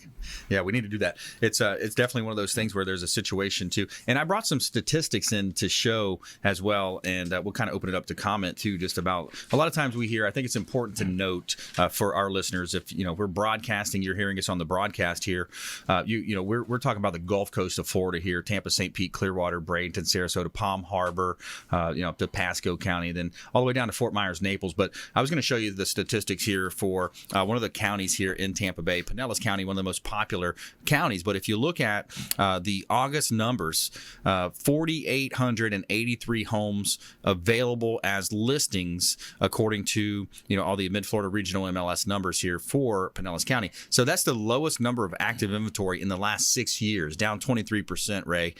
Yeah, we need to do that. It's definitely one of those things where there's a situation too. And I brought some statistics in to show as well, and we'll kind of open it up to comment too, just about a lot of times we hear, I think it's important to note for our listeners, if we're broadcasting, you're hearing us on the broadcast here, we're talking about the Gulf Coast of Florida here, Tampa, St. Pete, Clearwater, Bradenton, Sarasota, Palm Harbor, up to Pasco County, then all the way down to Fort Myers, Naples. But I was going to show you the statistics here for one of the counties here in Tampa Bay, Pinellas County, one of the most popular counties. But if you look at the August numbers, 4,883 homes available as listings, according to all the Mid-Florida Regional MLS numbers here for Pinellas County. So that's the lowest number of active inventory in the last 6 years, down 23%, Ray.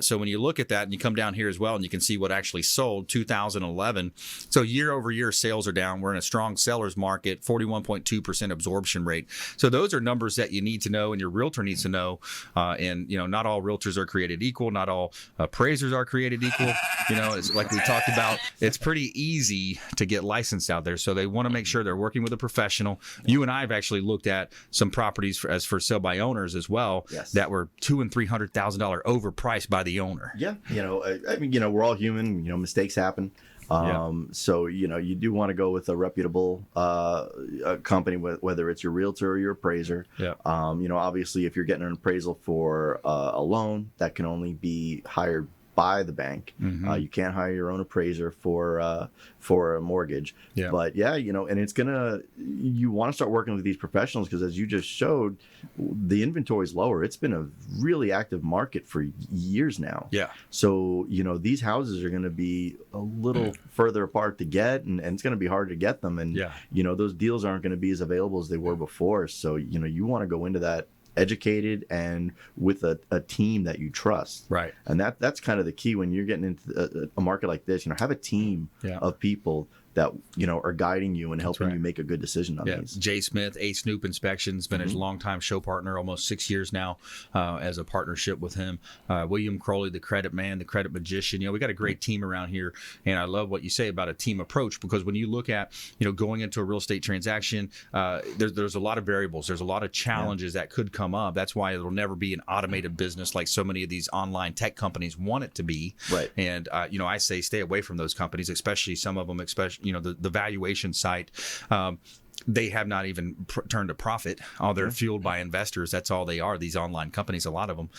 So when you look at that and you come down here as well and you can see what actually sold, 2011. So year over year, sales are down. We're in a strong seller's market, 41.2% absorption rate. So those are numbers that you need to know and your realtor needs to know. And not all realtors are created equal. Not all appraisers are created equul. It's like we talked about, it's pretty easy to get licensed out there. So they want to make sure they're working with a professional. You and I have actually looked at some properties for sale by owners as well that were $200,000 and $300,000 overpriced by the owner. Yeah, I mean, we're all human. Mistakes happen. So you do want to go with a reputable company, whether it's your realtor or your appraiser. Yeah. Obviously, if you're getting an appraisal for a loan, that can only be hired by the bank. Mm-hmm. You can't hire your own appraiser for a mortgage. Yeah. But and you want to start working with these professionals because, as you just showed, the inventory is lower. It's been a really active market for years now. Yeah. So these houses are going to be a little further apart to get, and it's going to be hard to get them. And those deals aren't going to be as available as they were before. So you want to go into that educated and with a team that you trust, right? And that's kind of the key when you're getting into a market like this. Have a team of people that are guiding you and helping you make a good decision on these. Jay Smith, A Snoop Inspections, been a longtime show partner, almost 6 years now, as a partnership with him. William Crowley, the credit man, the credit magician. We got a great team around here, and I love what you say about a team approach, because when you look at going into a real estate transaction, there's a lot of variables. There's a lot of challenges that could come up. That's why it'll never be an automated business like so many of these online tech companies want it to be. Right. And I say stay away from those companies, especially some of them, the valuation site. They have not even turned a profit. All they're fueled by investors. That's all they are, these online companies, a lot of them.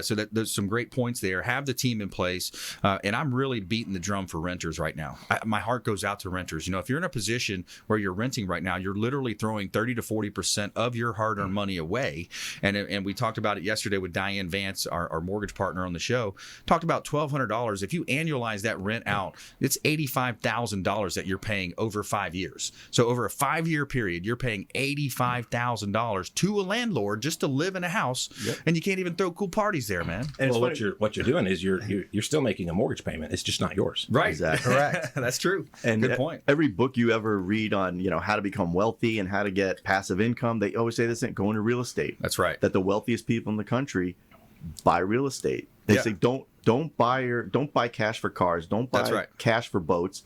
So there's some great points there. Have the team in place. And I'm really beating the drum for renters right now. My heart goes out to renters. If you're in a position where you're renting right now, you're literally throwing 30 to 40% of your hard-earned money away. And we talked about it yesterday with Diane Vance, our mortgage partner on the show, talked about $1,200. If you annualize that rent out, it's $85,000 that you're paying over 5 years. So over a 5-year period, you're paying $85,000 to a landlord just to live in a house, and you can't even throw cool parties there, man. And what you're doing is you're still making a mortgage payment. It's just not yours. Right. Exactly. Correct. That's true. And good point. Every book you ever read on how to become wealthy and how to get passive income, they always say this: go into real estate. That's right. That the wealthiest people in the country buy real estate. They say don't buy cash for cars. Don't buy cash for boats.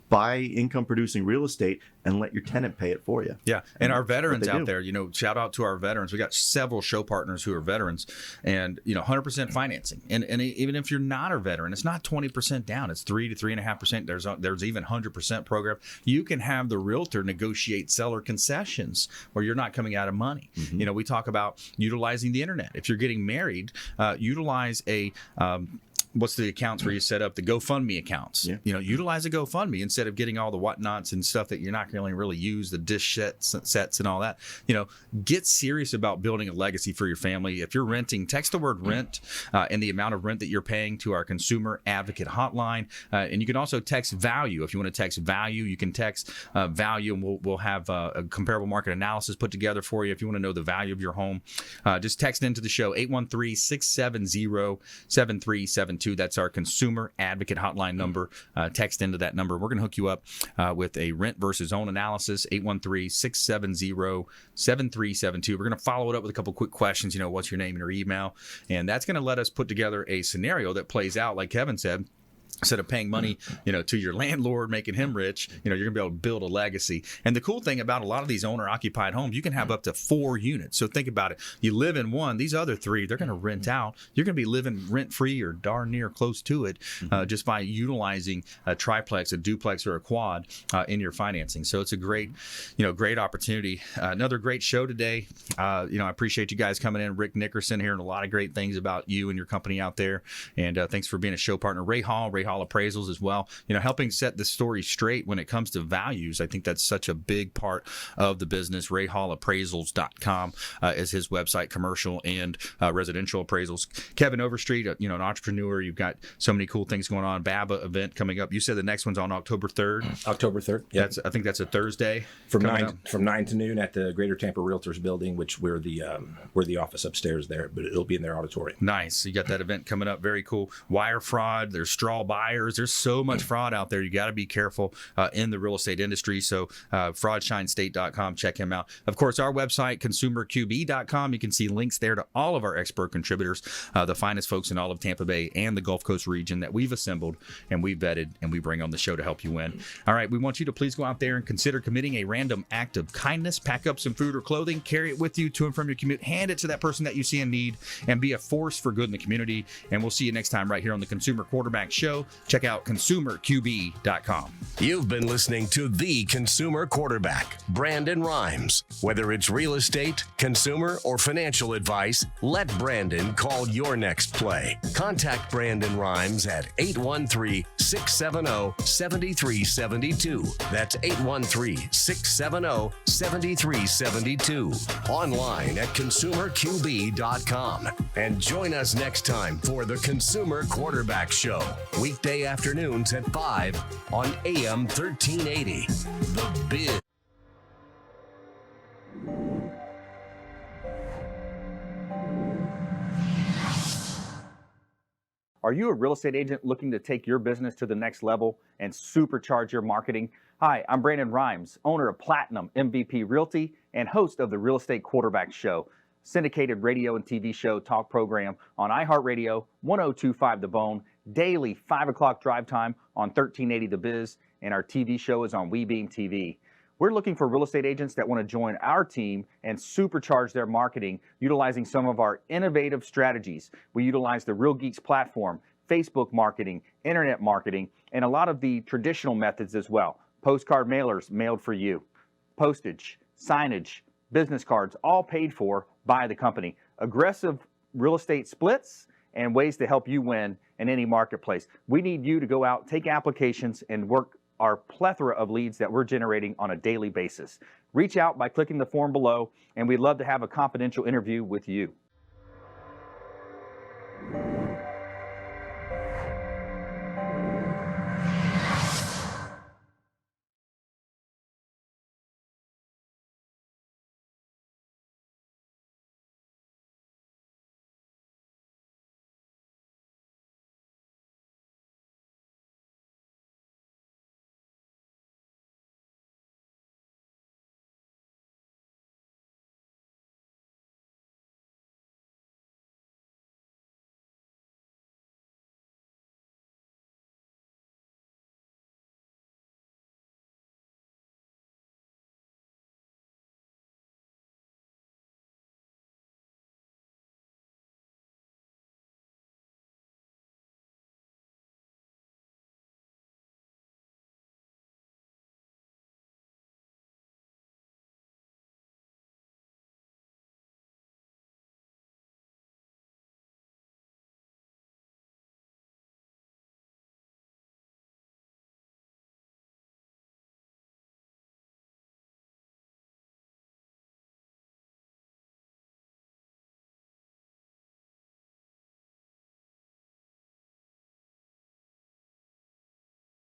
Buy income producing real estate and let your tenant pay it for you. Yeah. And our veterans out there, shout out to our veterans. We got several show partners who are veterans, and 100% financing. And even if you're not a veteran, it's not 20% down. It's 3 to 3.5%. There's even 100% program. You can have the realtor negotiate seller concessions where you're not coming out of money. Mm-hmm. We talk about utilizing the internet. If you're getting married, utilize a what's the accounts where you set up the GoFundMe accounts? Yeah. Utilize a GoFundMe instead of getting all the whatnots and stuff that you're not going to really use, the dish sets and all that. Get serious about building a legacy for your family. If you're renting, text the word rent and the amount of rent that you're paying to our consumer advocate hotline. And you can also text value. If you want to text value, you can text value, and we'll have a comparable market analysis put together for you. If you want to know the value of your home, just text into the show, 813-670-7372. That's our consumer advocate hotline number. Text into that number. We're going to hook you up with a rent versus own analysis, 813-670-7372. We're going to follow it up with a couple quick questions. What's your name and your email? And that's going to let us put together a scenario that plays out, like Kevin said. Instead of paying money, to your landlord, making him rich, you're going to be able to build a legacy. And the cool thing about a lot of these owner-occupied homes, you can have up to 4 units. So think about it. You live in one. These other 3, they're going to rent out. You're going to be living rent-free or darn near close to it just by utilizing a triplex, a duplex, or a quad in your financing. So it's a great opportunity. Another great show today. I appreciate you guys coming in. Rick Nickerson, hearing a lot of great things about you and your company out there. And thanks for being a show partner. Ray Hall Hall Appraisals as well. Helping set the story straight when it comes to values. I think that's such a big part of the business. RayHallAppraisals.com is his website, commercial and residential appraisals. Kevin Overstreet, an entrepreneur. You've got so many cool things going on. BABA event coming up. You said the next one's on October 3rd. October 3rd. Yeah. I think that's a Thursday. From 9 to noon at the Greater Tampa Realtors building, which we're the office upstairs there, but it'll be in their auditorium. Nice. You got that event coming up. Very cool. Wire fraud. There's straw buyers. There's so much fraud out there. You got to be careful in the real estate industry. So FraudShineState.com. Check him out. Of course, our website, ConsumerQB.com. You can see links there to all of our expert contributors, the finest folks in all of Tampa Bay and the Gulf Coast region that we've assembled and we've vetted and we bring on the show to help you win. All right. We want you to please go out there and consider committing a random act of kindness. Pack up some food or clothing, carry it with you to and from your commute, hand it to that person that you see in need, and be a force for good in the community. And we'll see you next time right here on the Consumer Quarterback Show. Check out ConsumerQB.com. You've been listening to the Consumer Quarterback, Brandon Rhymes. Whether it's real estate, consumer, or financial advice, let Brandon call your next play. Contact Brandon Rhymes at 813-670-7372. That's 813-670-7372. Online at consumerqb.com. And join us next time for the Consumer Quarterback Show. Weekday afternoons at 5 on AM 1380. The Biz. Are you a real estate agent looking to take your business to the next level and supercharge your marketing? Hi, I'm Brandon Rhymes, owner of Platinum MVP Realty and host of the Real Estate Quarterback Show, syndicated radio and TV show talk program on iHeartRadio, 1025 The Bone, daily 5 o'clock drive time on 1380 The Biz, and our TV show is on WeBeam TV. We're looking for real estate agents that want to join our team and supercharge their marketing utilizing some of our innovative strategies. We utilize the Real Geeks platform, Facebook marketing, internet marketing, and a lot of the traditional methods as well. Postcard mailers mailed for you, postage, signage, business cards, all paid for by the company. Aggressive real estate splits and ways to help you win in any marketplace. We need you to go out, take applications, and work our plethora of leads that we're generating on a daily basis. Reach out by clicking the form below, and we'd love to have a confidential interview with you.